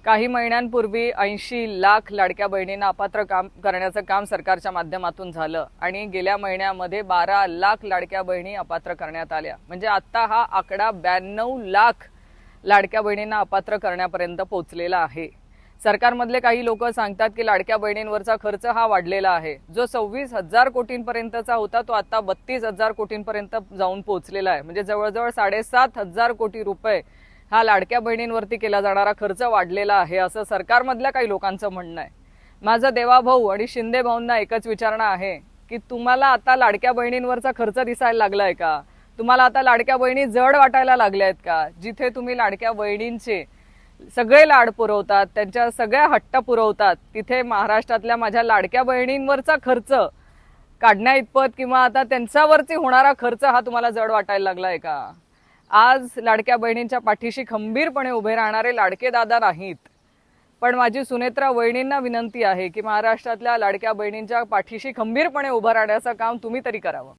काही महिन्यांपूर्वी 80 लाख लाडक्या बहिणींना अपात्र करण्याचं काम सरकारच्या माध्यमातून झालं आणि गेल्या महिन्यामध्ये 12 लाख लाडक्या बहिणी अपात्र करण्यात आल्या। म्हणजे आता हा आकडा 92 लाख लाडक्या बहिणींना अपात्र करण्यापर्यंत पोहोचलेला आहे। सरकारमधले काही लोक सांगतात की लाडक्या बहिणींवरचा खर्च हा वाढलेला आहे। जो 26,000 कोटींपर्यंतचा होता तो आता 32,000 कोटींपर्यंत जाऊन पोहोचलेला आहे। म्हणजे जवळजवळ 7,500 कोटी रुपये हा लाडक्या बहिणींवरती केला जाणारा खर्च वाढलेला आहे असं सरकारमधल्या काही लोकांचं म्हणणं आहे। माझं देवाभाऊ आणि शिंदे भाऊंना एकच विचारणं आहे की तुम्हाला आता लाडक्या बहिणींवरचा खर्च दिसायला लागलाय का? तुम्हाला आता लाडक्या बहिणी जड वाटायला लागल्यात का? जिथे तुम्ही लाडक्या बहिणींचे सगळे लाड पुरवतात, त्यांच्या सगळ्या हट्ट पुरवतात, तिथे महाराष्ट्रातल्या माझ्या लाडक्या बहिणींवरचा खर्च काढण्या इतपत किंवा आता त्यांच्यावरती होणारा खर्च हा तुम्हाला जड वाटायला लागलाय का? आज लाडक्या बहिणींच्या पाठीशी खंबीरपणे उभे राहणारे लाडके दादा नाहीत, पण माझी सुनेत्रा वहिनींना विनंती आहे की महाराष्ट्रातल्या लाडक्या बहिणींच्या पाठीशी खंबीरपणे उभं राहण्याचं काम तुम्ही तरी करावं।